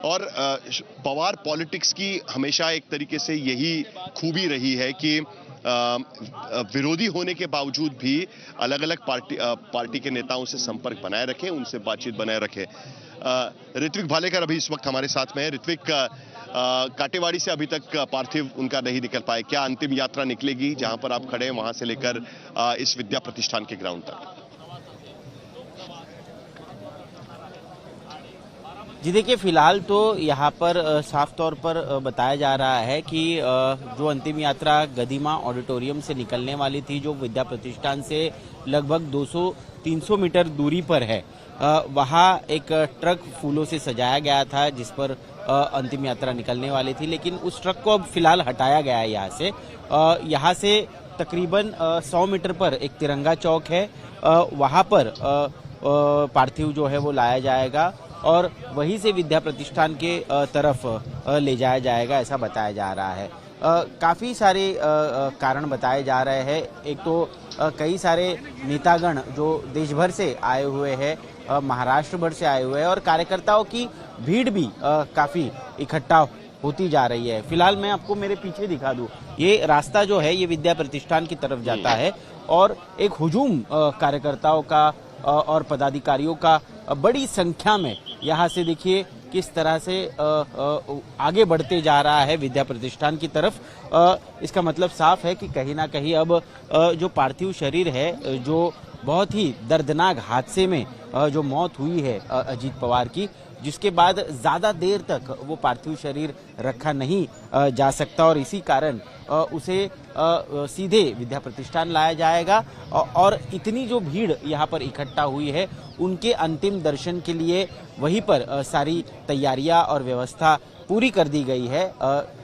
और पवार पॉलिटिक्स की हमेशा एक तरीके से यही खूबी रही है कि विरोधी होने के बावजूद भी अलग अलग पार्टी के नेताओं से संपर्क बनाए रखें, उनसे बातचीत बनाए रखें। ऋत्विक भालेकर अभी इस वक्त हमारे साथ में है। ऋत्विक, काटेवाड़ी से अभी तक पार्थिव उनका नहीं निकल पाए, क्या अंतिम यात्रा निकलेगी जहां पर आप खड़े हैं वहां से लेकर इस विद्या प्रतिष्ठान के ग्राउंड तक? जी देखिए, फिलहाल तो यहाँ पर साफ तौर पर बताया जा रहा है कि जो अंतिम यात्रा गदिमा ऑडिटोरियम से निकलने वाली थी, जो विद्या प्रतिष्ठान से लगभग 200-300 मीटर दूरी पर है, वहाँ एक ट्रक फूलों से सजाया गया था जिस पर अंतिम यात्रा निकलने वाली थी, लेकिन उस ट्रक को अब फिलहाल हटाया गया है यहाँ से। यहाँ से तकरीबन 100 मीटर पर एक तिरंगा चौक है, वहाँ पर पार्थिव जो है वो लाया जाएगा और वहीं से विद्या प्रतिष्ठान के तरफ ले जाया जाएगा, ऐसा बताया जा रहा है। काफ़ी सारे कारण बताए जा रहे हैं। एक तो कई सारे नेतागण जो देश भर से आए हुए हैं, महाराष्ट्र भर से आए हुए हैं और कार्यकर्ताओं की भीड़ भी काफ़ी इकट्ठा होती जा रही है। फिलहाल मैं आपको मेरे पीछे दिखा दूं, ये रास्ता जो है ये विद्या प्रतिष्ठान की तरफ जाता है और एक हुजूम कार्यकर्ताओं का और पदाधिकारियों का बड़ी संख्या में यहाँ से देखिए किस तरह से आगे बढ़ते जा रहा है विद्या प्रतिष्ठान की तरफ। इसका मतलब साफ है कि कहीं ना कहीं अब जो पार्थिव शरीर है, जो बहुत ही दर्दनाक हादसे में जो मौत हुई है अजीत पवार की, जिसके बाद ज़्यादा देर तक वो पार्थिव शरीर रखा नहीं जा सकता और इसी कारण उसे सीधे विद्या प्रतिष्ठान लाया जाएगा और इतनी जो भीड़ यहाँ पर इकट्ठा हुई है उनके अंतिम दर्शन के लिए वहीं पर सारी तैयारियां और व्यवस्था पूरी कर दी गई है।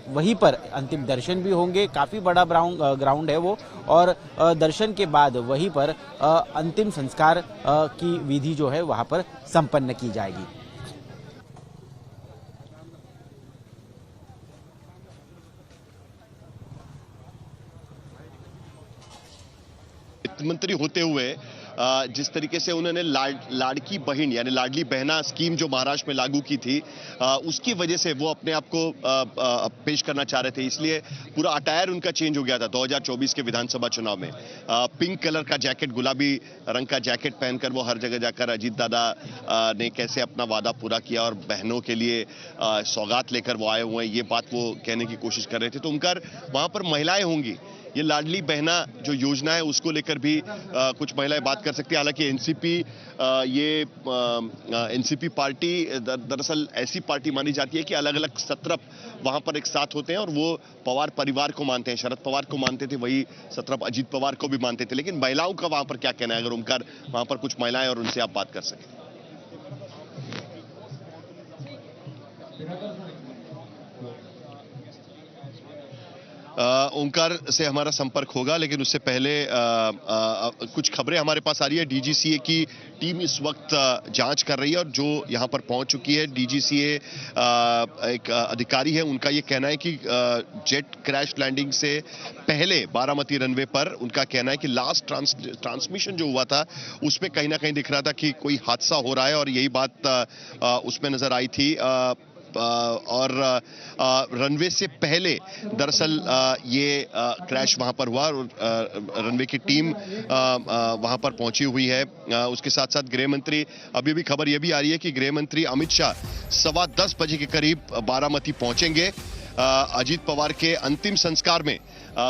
वहीं पर अंतिम दर्शन भी होंगे, काफ़ी बड़ा ग्राउंड है वो, और दर्शन के बाद वहीं पर अंतिम संस्कार की विधि जो है वहाँ पर संपन्न की जाएगी। मंत्री होते हुए जिस तरीके से उन्होंने लाड़की बहन यानी लाडली बहना स्कीम जो महाराष्ट्र में लागू की थी, उसकी वजह से वो अपने आप को पेश करना चाह रहे थे, इसलिए पूरा अटायर उनका चेंज हो गया था 2024 के विधानसभा चुनाव में। पिंक कलर का जैकेट, गुलाबी रंग का जैकेट पहनकर वो हर जगह जाकर अजीत दादा ने कैसे अपना वादा पूरा किया और बहनों के लिए सौगात लेकर वो आए हुए हैं, ये बात वो कहने की कोशिश कर रहे थे। तो उनका वहां पर महिलाएं होंगी, ये लाडली बहना जो योजना है उसको लेकर भी कुछ महिलाएं बात कर सकती है। हालांकि एनसीपी पार्टी दरअसल ऐसी पार्टी मानी जाती है कि अलग अलग सत्रप वहां पर एक साथ होते हैं और वो पवार परिवार को मानते हैं, शरद पवार को मानते थे, वही सत्रप अजीत पवार को भी मानते थे। लेकिन महिलाओं का वहां पर क्या कहना है, अगर उनका वहां पर कुछ महिलाएं और उनसे आप बात कर सकें? ओंकार से हमारा संपर्क होगा, लेकिन उससे पहले कुछ खबरें हमारे पास आ रही है। डीजीसीए की टीम इस वक्त जांच कर रही है और जो यहां पर पहुंच चुकी है, डीजीसीए एक अधिकारी है, उनका ये कहना है कि जेट क्रैश लैंडिंग से पहले बारामती रनवे पर उनका कहना है कि लास्ट ट्रांसमिशन जो हुआ था उसमें कहीं ना कहीं दिख रहा था कि कोई हादसा हो रहा है और यही बात उसमें नजर आई थी। और रनवे से पहले दरअसल ये क्रैश वहां पर हुआ और रनवे की टीम वहां पर पहुंची हुई है। उसके साथ साथ गृह मंत्री, अभी भी खबर यह भी आ रही है कि गृह मंत्री अमित शाह 10:15 बजे के करीब बारामती पहुंचेंगे। अजीत पवार के अंतिम संस्कार में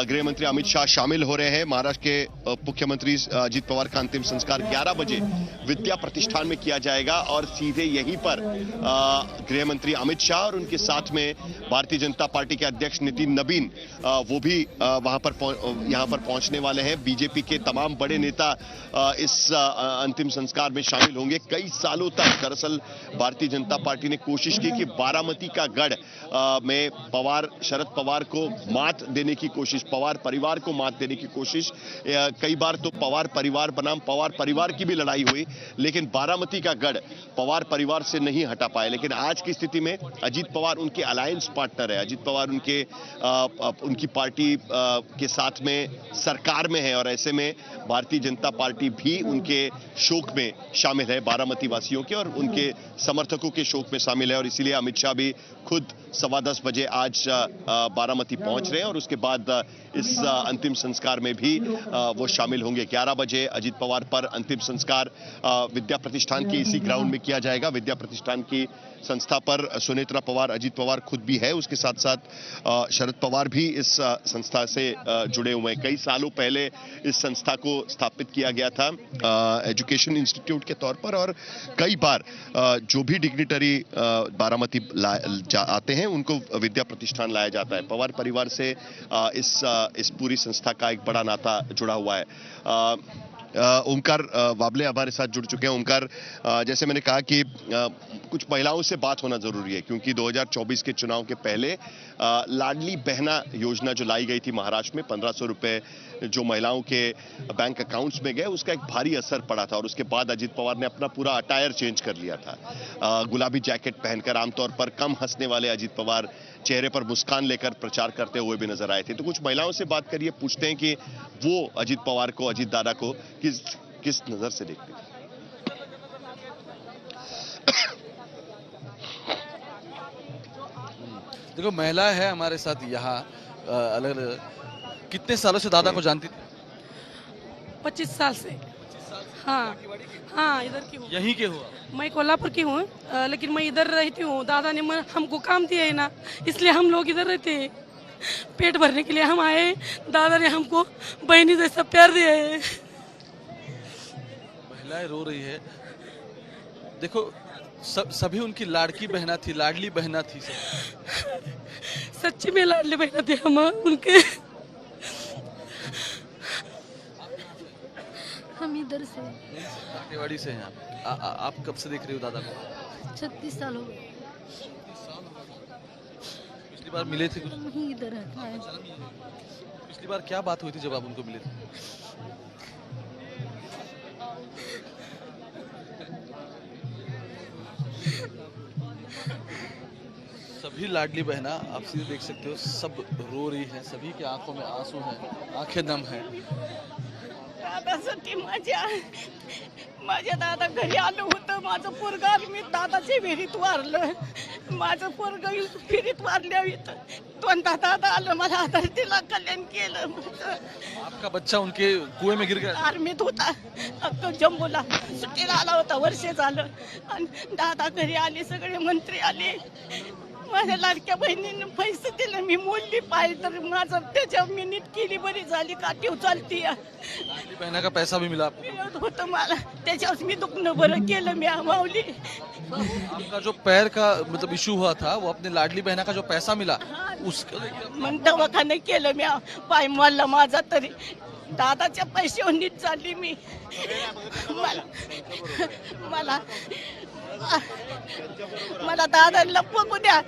गृह मंत्री अमित शाह शामिल हो रहे हैं। महाराष्ट्र के मुख्यमंत्री अजीत पवार का अंतिम संस्कार 11 बजे विद्या प्रतिष्ठान में किया जाएगा और सीधे यहीं पर गृह मंत्री अमित शाह और उनके साथ में भारतीय जनता पार्टी के अध्यक्ष नितिन नबीन वो भी यहां पर पहुंचने वाले हैं। बीजेपी के तमाम बड़े नेता इस अंतिम संस्कार में शामिल होंगे। कई सालों तक दरअसल भारतीय जनता पार्टी ने कोशिश की कि बारामती का गढ़ में शरद पवार को मात देने की कोशिश कोशिश, पवार परिवार को मात देने की कोशिश। कई बार तो पवार परिवार बनाम पवार परिवार की भी लड़ाई हुई, लेकिन बारामती का गढ़ पवार परिवार से नहीं हटा पाए। लेकिन आज की स्थिति में अजीत पवार उनके अलायंस पार्टनर है, अजीत पवार उनकी पार्टी के साथ में सरकार में है, और ऐसे में भारतीय जनता पार्टी भी उनके शोक में शामिल है, बारामती वासियों के और उनके समर्थकों के शोक में शामिल है। और इसीलिए अमित शाह भी खुद 10:15 बजे आज बारामती पहुंच रहे हैं और उसके बाद इस अंतिम संस्कार में भी वो शामिल होंगे। 11 बजे अजीत पवार पर अंतिम संस्कार विद्या प्रतिष्ठान के इसी ग्राउंड में किया जाएगा। विद्या प्रतिष्ठान की संस्था पर सुनेत्रा पवार, अजीत पवार खुद भी है, उसके साथ साथ शरद पवार भी इस संस्था से जुड़े हुए हैं। कई सालों पहले इस संस्था को स्थापित किया गया था एजुकेशन इंस्टीट्यूट के तौर पर, और कई बार जो भी डिग्निटरी बारामती आते हैं उनको विद्या प्रतिष्ठान लाया जाता है। पवार परिवार से इस पूरी संस्था का एक बड़ा नाता जुड़ा हुआ है। ओमकार वाबले हमारे साथ जुड़ चुके हैं। ओमकार, जैसे मैंने कहा कि कुछ महिलाओं से बात होना जरूरी है, क्योंकि 2024 के चुनाव के पहले लाडली बहना योजना जो लाई गई थी महाराष्ट्र में, 1500 रुपए जो महिलाओं के बैंक अकाउंट्स में गए, उसका एक भारी असर पड़ा था। और उसके बाद अजीत पवार ने अपना पूरा अटायर चेंज कर लिया था। गुलाबी जैकेट पहनकर आमतौर पर कम हंसने वाले अजीत पवार चेहरे पर मुस्कान लेकर प्रचार करते हुए भी नजर आए थे। तो कुछ महिलाओं से बात करिए, पूछते हैं कि वो अजीत पवार को, अजीत दादा को किस नजर से देखते हैं। देखो, महिला है हमारे साथ यहाँ। अलग कितने सालों से दादा को जानती थी? 25 साल से। हाँ हाँ, इधर की हूँ। यहीं के हो? मैं कोल्हापुर की हूँ, लेकिन मैं इधर रहती हूँ। दादा ने हमको काम दिया है ना, इसलिए हम लोग इधर रहते हैं। पेट भरने के लिए हम आए, दादा ने हमको बहनी जैसा प्यार दिया है। महिलाएं रो रही है। देखो, सभी उनकी लाड़की बहना थी, लाडली बहना थी। सच्ची में लाडली बहना थी हम उनके। हम इधर से, काटेवाड़ी से हैं आप कब से देख रहे हो दादा को? 36 साल हो गए। पिछली बार मिले थे कुछ? वहीं इधर है। पिछली बार क्या बात हुई थी जब आप उनको मिले थे? सभी लाडली बहना आप सीधे देख सकते हो, सब रो रही है, सभी के आंखों में आंसू हैं, आंखें नम हैं। दादासाठी माझ्या दादा घरी आलं होतं. माझं पोरगा मी दादाच्या विहिरीत वारलं. माझं पोरग विहिरीत वारल्यावर दोनदा दादा आलं, मला आधार दिला, कल्याण केलं. आपका बच्चा उनके कुएं में गिर गया? आर्मीत होता, तो जम्मूला सुट्टीला आला होता, वर्ष झालं. आणि दादा घरी आले, सगळे मंत्री आले. माझ्या लाडक्या बहिणीने पैसे दिले, मी मोडली पाय, तर माझं त्याच्यावर मी नीट केली, बरी झाली, काठी चालती. लाडली बहना का पैसा भी मिला आपको? होतं मला, त्याच्यावर मी दुखणं बरं केलं, मी माऊली. आपका जो पैर का मतलब इशू हुआ था, वो अपने लाडली बहना का जो पैसा मिला उसको मग दवाखाना केलं मी, पाय मोडला माझा, तरी दादाच्या पैशावर नीट चालली मी. मला मला दादाला बघू द्या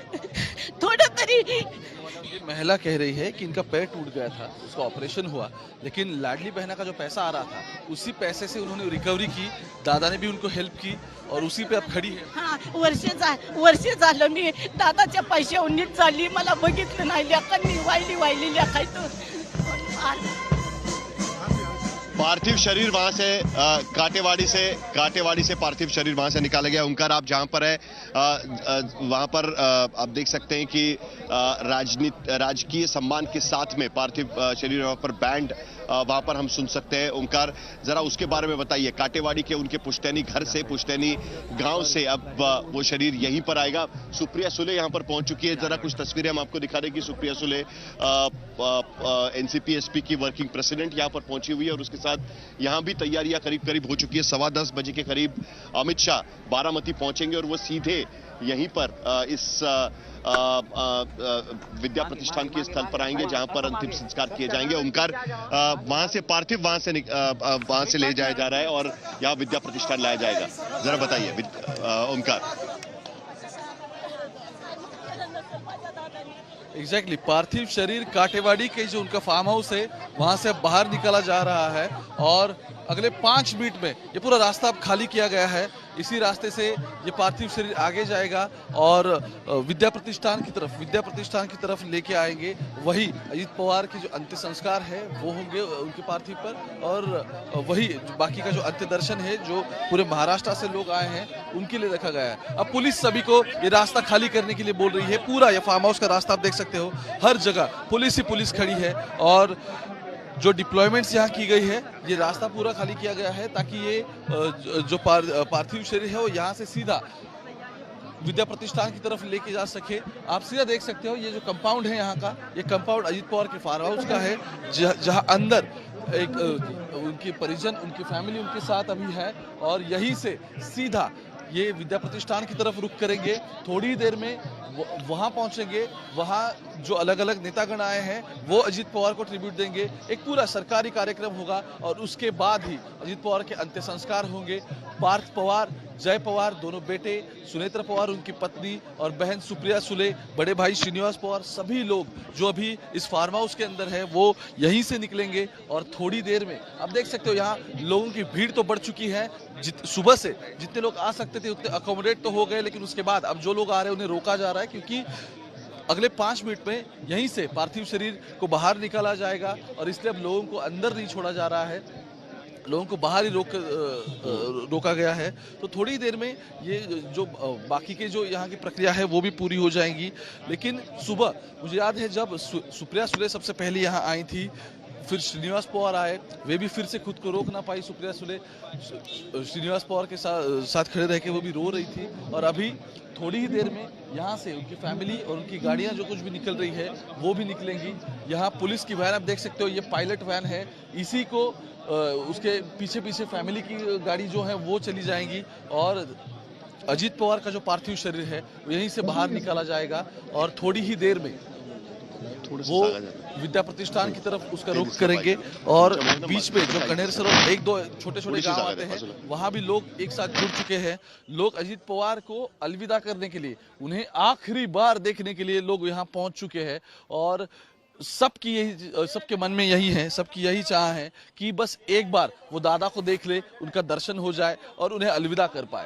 थोडं तरी. ये महिला कह रही है कि इनका पैर टूट गया था, उसका ऑपरेशन हुआ, लेकिन लाडली बहना का जो पैसा आ रहा था उसी पैसे से उन्होंने रिकवरी की, दादा ने भी उनको हेल्प की और उसी पे अब खड़ी है. हा, वर्ष झालं मी दादाच्या पैशावर नीट चालली. मला बघितलं नाही, लेखांनी वाहिली लेखायचं. पार्थिव शरीर वहां से काटेवाड़ी से पार्थिव शरीर वहां से निकाला गया। ओंकार, आप जहां पर है वहां पर आप देख सकते हैं कि राजकीय सम्मान के साथ में पार्थिव शरीर वहां पर बैंड वहां पर हम सुन सकते हैं। ओंकार, जरा उसके बारे में बताइए। काटेवाड़ी के उनके पुश्तैनी घर से, पुश्तैनी गांव से अब वो शरीर यहीं पर आएगा। सुप्रिया सुले यहां पर पहुंच चुकी है। जरा कुछ तस्वीरें हम आपको दिखा दें कि सुप्रिया सुले एनसीपी-एसपी की वर्किंग प्रेसिडेंट यहां पर पहुंची हुई है, और उसके साथ यहां भी तैयारियां करीब हो चुकी है। 10:15 बजे के करीब अमित शाह बारामती पहुंचेंगे और वो सीधे यहीं पर इस विद्या प्रतिष्ठान के स्थल पर आएंगे, जहां पर अंतिम संस्कार किए जाएंगे। ओंकार, वहां से पार्थिव वहां से ले जाया जा रहा है और यहां विद्या प्रतिष्ठान लाया जाएगा। जरा बताइए ओंकार। एग्जैक्टली पार्थिव शरीर काटेवाड़ी के जो उनका फार्म हाउस है वहां से बाहर निकाला जा रहा है और अगले 5 मिनट में ये पूरा रास्ता अब खाली किया गया है। इसी रास्ते से ये पार्थिव शरीर आगे जाएगा और विद्या प्रतिष्ठान की तरफ लेके आएंगे। वही अजीत पवार के जो अंत्य संस्कार है वो होंगे उनके पार्थिव पर और वही बाकी का जो अंत्य दर्शन है जो पूरे महाराष्ट्र से लोग आए हैं उनके लिए रखा गया है। अब पुलिस सभी को ये रास्ता खाली करने के लिए बोल रही है। पूरा ये फार्म हाउस का रास्ता आप देख सकते हो, हर जगह पुलिस ही पुलिस खड़ी है और जो डिप्लॉयमेंट्स यहाँ की गई है ये रास्ता पूरा खाली किया गया है ताकि ये जो पार्थिव शरीर है वो यहाँ से सीधा विद्या प्रतिष्ठान की तरफ लेके जा सके। आप सीधा देख सकते हो ये जो कंपाउंड है यहाँ का, ये कंपाउंड अजीत पवार के फार्म हाउस का है जहाँ अंदर एक उनके परिजन उनकी फैमिली उनके साथ अभी है और यहीं से सीधा ये विद्या प्रतिष्ठान की तरफ रुख करेंगे। थोड़ी देर में वहां पहुंचेंगे, वहां जो अलग अलग नेतागण आए हैं वो अजीत पवार को ट्रिब्यूट देंगे। एक पूरा सरकारी कार्यक्रम होगा और उसके बाद ही अजीत पवार के अंत्य संस्कार होंगे। पार्थ पवार, जय पवार दोनों बेटे, सुनेत्र पवार उनकी पत्नी और बहन सुप्रिया सुले, बड़े भाई श्रीनिवास पवार, सभी लोग जो अभी इस फार्म हाउस के अंदर है वो यहीं से निकलेंगे और थोड़ी देर में आप देख सकते हो यहाँ लोगों की भीड़ तो बढ़ चुकी है। सुबह से जितने लोग आ सकते थे उतने अकोमोडेट तो हो गए, लेकिन उसके बाद अब जो लोग आ रहे हैं उन्हें रोका जा रहा है क्योंकि अगले 5 मिनट में यहीं से पार्थिव शरीर को बाहर निकाला जाएगा और इसलिए अब लोगों को अंदर नहीं छोड़ा जा रहा है, लोगों को बाहर ही रोका गया है। तो थोड़ी देर में ये जो बाकी के जो यहाँ की प्रक्रिया है वो भी पूरी हो जाएंगी। लेकिन सुबह मुझे याद है जब सुप्रिया सुले सबसे पहले यहाँ आई थी, फिर श्रीनिवास पवार आए, वे भी फिर से खुद को रोक ना पाई। सुप्रिया सुले श्रीनिवास पवार के साथ खड़े रह के वो भी रो रही थी और अभी थोड़ी ही देर में यहाँ से उनकी फैमिली और उनकी गाड़ियाँ जो कुछ भी निकल रही है वो भी निकलेंगी। यहाँ पुलिस की वैन आप देख सकते हो, ये पायलट वैन है, इसी को उसके पीछे पीछे फैमिली की गाड़ी जो है वो चली जाएंगी और अजीत पवार का जो पार्थिव शरीर है यहीं से बाहर निकाला जाएगा और थोड़ी ही देर में वो विद्या प्रतिष्ठान की तरफ उसका रुख करेंगे और बीच में जो कनेर सरोवर एक दो छोटे छोटे गांव आते हैं वहां भी लोग एक साथ जुड़ चुके हैं। लोग अजीत पवार को अलविदा करने के लिए, उन्हें आखिरी बार देखने के लिए लोग यहाँ पहुंच चुके हैं और सबके मन में यही है, सबकी यही चाह है कि बस एक बार वो दादा को देख ले, उनका दर्शन हो जाए और उन्हें अलविदा कर पाए।